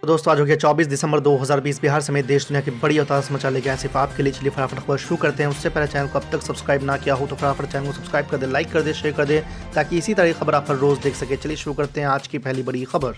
तो दोस्तों आज हो गया 24 दिसंबर 2020। बिहार समेत देश दुनिया की बड़ी और ताज़ा समाचार लेके आए सिर्फ आपके लिए। चलिए फटाफट खबर शुरू करते हैं। उससे पहले चैनल को अब तक सब्सक्राइब ना किया हो तो फटाफट चैनल को सब्सक्राइब कर दे, लाइक कर दे, शेयर कर दे, ताकि इसी तरह की खबर आप हर रोज देख सके। चलिए शुरू करते हैं आज की पहली बड़ी खबर।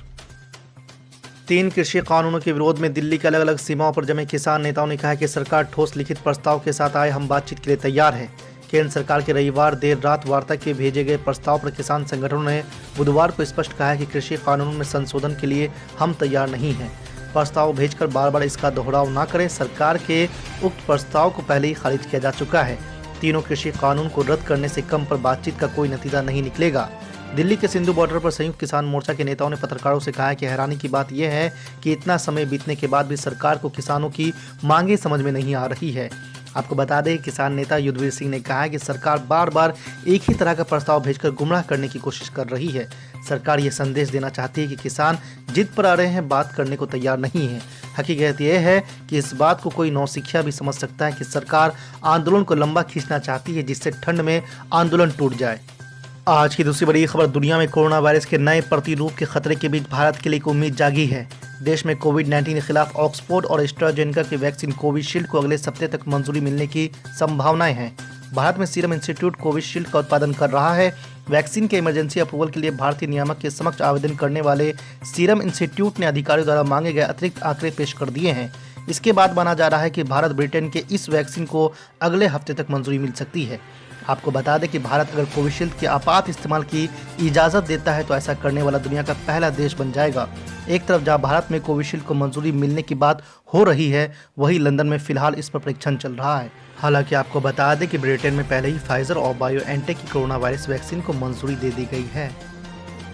3 कृषि कानूनों के विरोध में दिल्ली के अलग अलग सीमाओं पर जमे किसान नेताओं ने कहा कि सरकार ठोस लिखित प्रस्ताव के साथ आए, हम बातचीत के लिए तैयार हैं। केंद्र सरकार के रविवार देर रात वार्ता के भेजे गए प्रस्ताव पर किसान संगठनों ने बुधवार को स्पष्ट कहा है कि कृषि कानूनों में संशोधन के लिए हम तैयार नहीं हैं। प्रस्ताव भेजकर बार बार इसका दोहराव न करें। सरकार के उक्त प्रस्ताव को पहले ही खारिज किया जा चुका है। तीनों कृषि कानून को रद्द करने से कम पर बातचीत का कोई नतीजा नहीं निकलेगा। दिल्ली के सिंधु बॉर्डर पर संयुक्त किसान मोर्चा के नेताओं ने पत्रकारों से कहा है कि हैरानी की बात यह है कि इतना समय बीतने के बाद भी सरकार को किसानों की मांगें समझ में नहीं आ रही है। आपको बता दें, किसान नेता युद्धवीर सिंह ने कहा है कि सरकार बार बार एक ही तरह का प्रस्ताव भेजकर गुमराह करने की कोशिश कर रही है। सरकार ये संदेश देना चाहती है कि किसान जिद पर आ रहे हैं, बात करने को तैयार नहीं है। हकीकत यह है कि इस बात को कोई नौसिखिया भी समझ सकता है कि सरकार आंदोलन को लंबा खींचना चाहती है, जिससे ठंड में आंदोलन टूट जाए। आज की दूसरी बड़ी खबर। दुनिया में कोरोना वायरस के नए प्रतिरूप के खतरे के बीच भारत के लिए एक उम्मीद जागी है। देश में कोविड-19 के खिलाफ ऑक्सफोर्ड और एस्ट्राजेनेका की वैक्सीन कोविशील्ड को अगले सप्ताह तक मंजूरी मिलने की संभावनाएं हैं। भारत में सीरम इंस्टीट्यूट कोविशील्ड का उत्पादन कर रहा है। वैक्सीन के इमरजेंसी अप्रूवल के लिए भारतीय नियामक के समक्ष आवेदन करने वाले सीरम इंस्टीट्यूट ने अधिकारियों द्वारा मांगे गए अतिरिक्त आंकड़े पेश कर दिए हैं। इसके बाद माना जा रहा है कि भारत ब्रिटेन के इस वैक्सीन को अगले हफ्ते तक मंजूरी मिल सकती है। आपको बता दें कि भारत अगर कोविशील्ड के आपात इस्तेमाल की इजाज़त देता है तो ऐसा करने वाला दुनिया का पहला देश बन जाएगा। एक तरफ जहां भारत में कोविशील्ड को मंजूरी मिलने की बात हो रही है, वहीं लंदन में फिलहाल इस पर परीक्षण चल रहा है। हालांकि आपको बता दें कि ब्रिटेन में पहले ही फाइजर और बायोएनटेक की कोरोना वायरस वैक्सीन को मंजूरी दे दी गई है।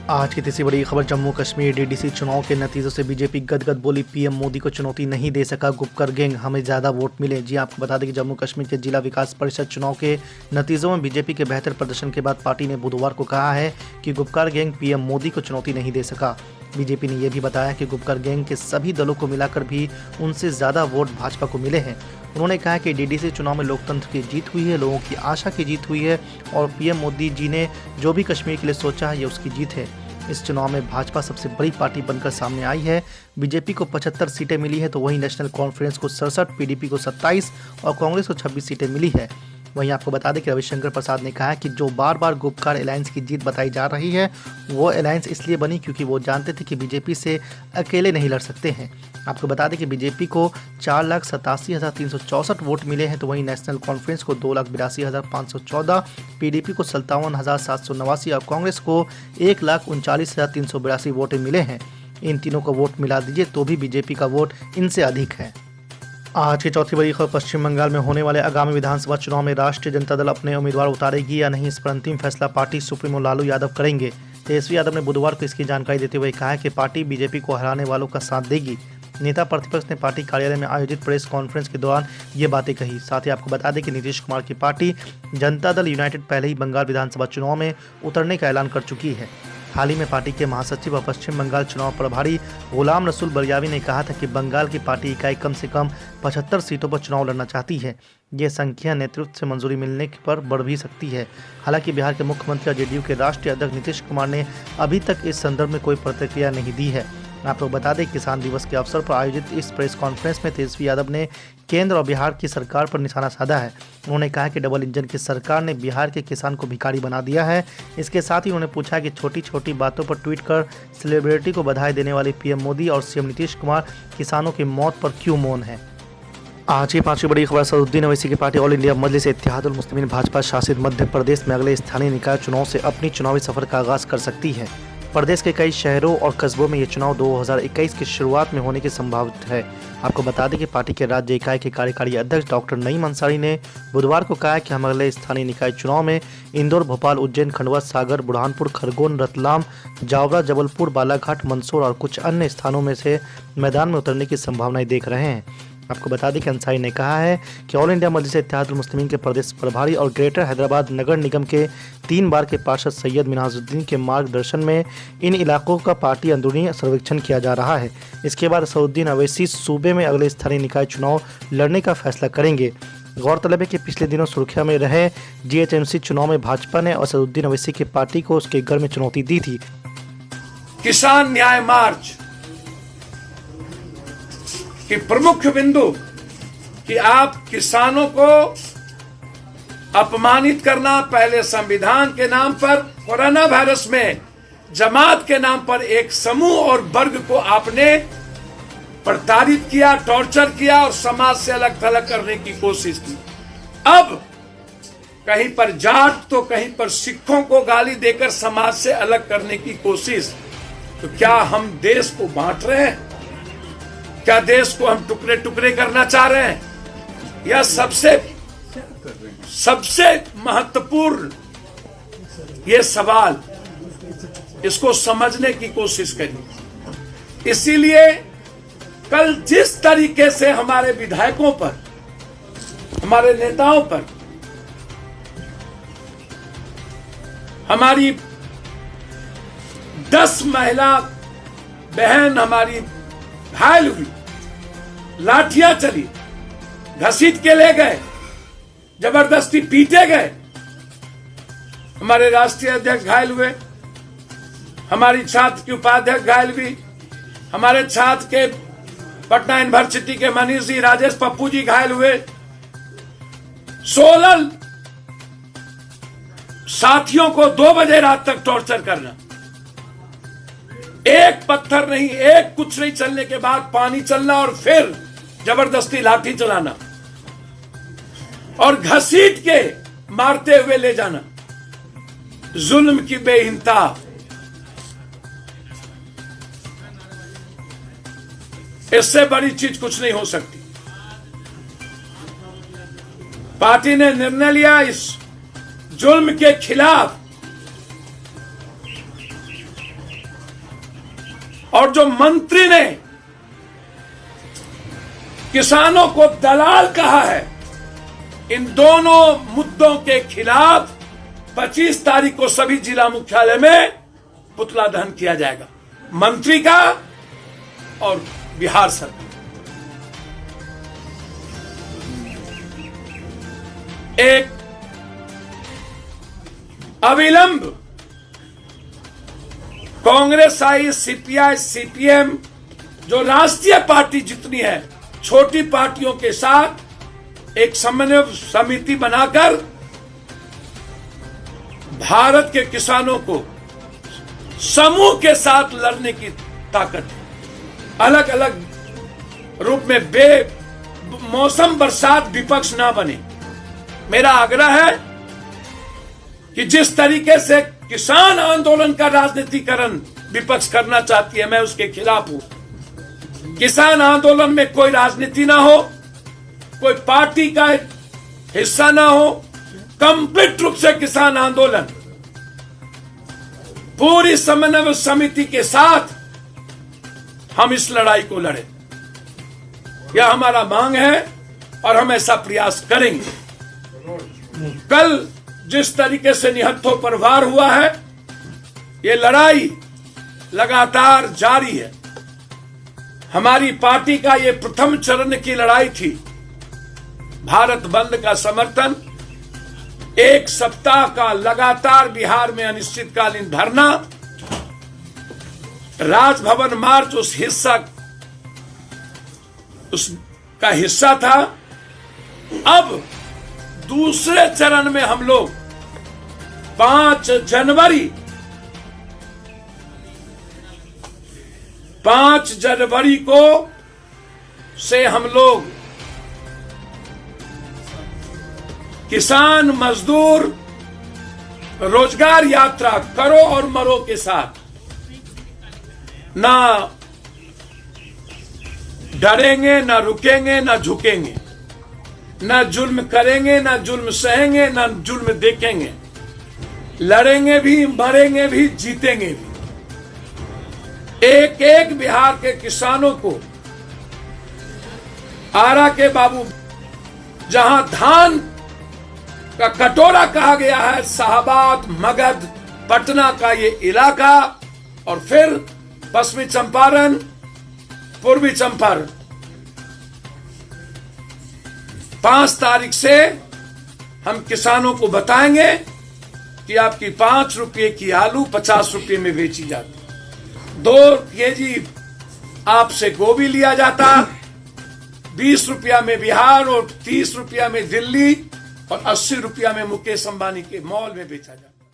आज की तीसरी बड़ी खबर। जम्मू कश्मीर डीडीसी चुनाव के नतीजों से बीजेपी गदगद बोली, पीएम मोदी को चुनौती नहीं दे सका गुपकर गैंग, हमें ज़्यादा वोट मिले। जी आपको बता दें कि जम्मू कश्मीर के जिला विकास परिषद चुनाव के नतीजों में बीजेपी के बेहतर प्रदर्शन के बाद पार्टी ने बुधवार को कहा है कि गुपकर गैंग पीएम मोदी को चुनौती नहीं दे सका। बीजेपी ने यह भी बताया कि गुपकर गैंग के सभी दलों को मिलाकर भी उनसे ज़्यादा वोट भाजपा को मिले हैं। उन्होंने कहा कि डीडीसी चुनाव में लोकतंत्र की जीत हुई है, लोगों की आशा की जीत हुई है और पीएम मोदी जी ने जो भी कश्मीर के लिए सोचा है ये उसकी जीत है। इस चुनाव में भाजपा सबसे बड़ी पार्टी बनकर सामने आई है। बीजेपी को 75 सीटें मिली है, तो वहीं नेशनल कॉन्फ्रेंस को 67, पीडीपी को 27 और कांग्रेस को 26 सीटें मिली है। वहीं आपको बता दें कि रविशंकर प्रसाद ने कहा कि जो बार बार गुपकार अलायंस की जीत बताई जा रही है, वो अलायंस इसलिए बनी क्योंकि वो जानते थे कि बीजेपी से अकेले नहीं लड़ सकते हैं। आपको बता दें कि बीजेपी को 4,87,364 वोट मिले हैं, तो वहीं नेशनल कॉन्फ्रेंस को 2,82,514, पीडीपी को 57,789 और कांग्रेस को 1,39,382 वोटें मिले हैं। इन तीनों को वोट मिला दीजिए तो भी बीजेपी का वोट इनसे अधिक है। आज की चौथी बड़ी खबर। पश्चिम बंगाल में होने वाले आगामी विधानसभा चुनाव में राष्ट्रीय जनता दल अपने उम्मीदवार उतारेगी या नहीं, इस पर अंतिम फैसला पार्टी सुप्रीमो लालू यादव करेंगे। तेजस्वी यादव ने बुधवार को इसकी जानकारी देते हुए कहा कि पार्टी बीजेपी को हराने वालों का साथ देगी। नेता प्रतिपक्ष ने पार्टी कार्यालय में आयोजित प्रेस कॉन्फ्रेंस के दौरान ये बातें कही। साथ ही आपको बता दें कि नीतीश कुमार की पार्टी जनता दल यूनाइटेड पहले ही बंगाल विधानसभा चुनाव में उतरने का ऐलान कर चुकी है। हाल ही में पार्टी के महासचिव और पश्चिम बंगाल चुनाव प्रभारी गुलाम रसूल बरियावी ने कहा था कि बंगाल की पार्टी इकाई कम से कम 75 सीटों पर चुनाव लड़ना चाहती है। ये संख्या नेतृत्व से मंजूरी मिलने पर बढ़ भी सकती है। हालांकि बिहार के मुख्यमंत्री और जेडीयू के राष्ट्रीय अध्यक्ष नीतीश कुमार ने अभी तक इस संदर्भ में कोई प्रतिक्रिया नहीं दी है। आपको बता दें, किसान दिवस के अवसर पर आयोजित इस प्रेस कॉन्फ्रेंस में तेजस्वी यादव ने केंद्र और बिहार की सरकार पर निशाना साधा है। उन्होंने कहा कि डबल इंजन की सरकार ने बिहार के किसान को भिखारी बना दिया है। इसके साथ ही उन्होंने पूछा कि छोटी छोटी बातों पर ट्वीट कर सेलिब्रिटी को बधाई देने वाले पीएम मोदी और सीएम नीतीश कुमार किसानों की मौत पर क्यों मौन है। आज की पांचवी बड़ी खबर। असदुद्दीन ओवैसी की पार्टी ऑल इंडिया मजलिस इत्तेहादुल मुस्लिमीन भाजपा शासित मध्य प्रदेश में अगले स्थानीय निकाय चुनाव से अपनी चुनावी सफर का आगाज कर सकती है। प्रदेश के कई शहरों और कस्बों में ये चुनाव 2021 की शुरुआत में होने की संभावना है। आपको बता दें कि पार्टी के राज्य इकाई के कार्यकारी अध्यक्ष डॉक्टर नईम अंसारी ने बुधवार को कहा कि हम अगले स्थानीय निकाय चुनाव में इंदौर, भोपाल, उज्जैन, खंडवा, सागर, बुरहानपुर, खरगोन, रतलाम, जावरा, जबलपुर, बालाघाट, मंदसौर और कुछ अन्य स्थानों में से मैदान में उतरने की संभावनाएं देख रहे हैं। आपको बता दें कि अंसारी ने कहा है कि ऑल इंडिया मजलिस इत्तेहादुल मुस्लिमीन के प्रदेश प्रभारी और ग्रेटर हैदराबाद नगर निगम के 3 बार के पार्षद सैयद मिनहाजुद्दीन के मार्गदर्शन में इन इलाकों का पार्टी अंदरूनी सर्वेक्षण किया जा रहा है। इसके बाद असदुद्दीन ओवैसी सूबे में अगले स्थानीय निकाय चुनाव लड़ने का फैसला करेंगे। गौरतलब है कि पिछले दिनों सुर्खियां में रहे जीएचएमसी चुनाव में भाजपा ने असदुद्दीन ओवैसी की पार्टी को उसके घर में चुनौती दी थी। किसान न्याय मार्च कि प्रमुख बिंदु कि आप किसानों को अपमानित करना, पहले संविधान के नाम पर, कोरोना वायरस में जमात के नाम पर एक समूह और वर्ग को आपने प्रताड़ित किया, टॉर्चर किया और समाज से अलग थलग करने की कोशिश की। अब कहीं पर जाट तो कहीं पर सिखों को गाली देकर समाज से अलग करने की कोशिश। तो क्या हम देश को बांट रहे हैं? क्या देश को हम टुकड़े टुकड़े करना चाह रहे हैं? यह सबसे महत्वपूर्ण ये सवाल, इसको समझने की कोशिश करिए। इसीलिए कल जिस तरीके से हमारे विधायकों पर, हमारे नेताओं पर, हमारी 10 महिला बहन हमारी घायल हुई, लाठियां चली, घसीट के ले गए, जबरदस्ती पीटे गए, हमारे राष्ट्रीय अध्यक्ष घायल हुए, हमारी छात्र की उपाध्यक्ष घायल हुई, हमारे छात्र के पटना यूनिवर्सिटी के मनीष जी, राजेश पप्पू जी घायल हुए, 16 साथियों को 2 बजे रात तक टॉर्चर करना, एक पत्थर नहीं, एक कुछ नहीं चलने के बाद पानी चलना और फिर जबरदस्ती लाठी चलाना और घसीट के मारते हुए ले जाना, जुल्म की बेइंतहा। इससे बड़ी चीज कुछ नहीं हो सकती। पार्टी ने निर्णय लिया इस जुल्म के खिलाफ, और जो मंत्री ने किसानों को दलाल कहा है, इन दोनों मुद्दों के खिलाफ 25 तारीख को सभी जिला मुख्यालय में पुतला दहन किया जाएगा, मंत्री का और बिहार सरकार। एक अविलंब कांग्रेस आई, सीपीआई, सीपीएम, जो राष्ट्रीय पार्टी जितनी है, छोटी पार्टियों के साथ एक समन्वय समिति बनाकर भारत के किसानों को समूह के साथ लड़ने की ताकत है। अलग अलग रूप में बेमौसम बरसात विपक्ष ना बने। मेरा आग्रह है कि जिस तरीके से किसान आंदोलन का राजनीतिकरण विपक्ष करना चाहती है, मैं उसके खिलाफ हूं। किसान आंदोलन में कोई राजनीति ना हो, कोई पार्टी का हिस्सा ना हो, कंप्लीट रूप से किसान आंदोलन पूरी समन्वय समिति के साथ हम इस लड़ाई को लड़े। यह हमारा मांग है और हम ऐसा प्रयास करेंगे। कल जिस तरीके से निहत्थों पर वार हुआ है, ये लड़ाई लगातार जारी है। हमारी पार्टी का ये प्रथम चरण की लड़ाई थी। भारत बंद का समर्थन, 1 सप्ताह का लगातार बिहार में अनिश्चितकालीन धरना, राजभवन मार्च उसका हिस्सा था। अब दूसरे चरण में हम लोग 5 जनवरी को से हम लोग किसान मजदूर रोजगार यात्रा करो और मरो के साथ, ना डरेंगे, ना रुकेंगे, ना झुकेंगे, ना जुल्म करेंगे, ना जुल्म सहेंगे, ना जुल्म देखेंगे। लड़ेंगे भी, मरेंगे भी, जीतेंगे भी। एक एक बिहार के किसानों को, आरा के बाबू, जहां धान का कटोरा कहा गया है, शाहबाद, मगध, पटना का ये इलाका, और फिर पश्चिमी चंपारण, पूर्वी चंपारण, 5 तारीख से हम किसानों को बताएंगे कि आपकी 5 रुपये की आलू 50 रुपये में बेची जाती, 2 केजी आपसे गोभी लिया जाता, 20 रुपया में बिहार और 30 रुपया में दिल्ली और 80 रुपया में मुकेश अंबानी के मॉल में बेचा जाता है।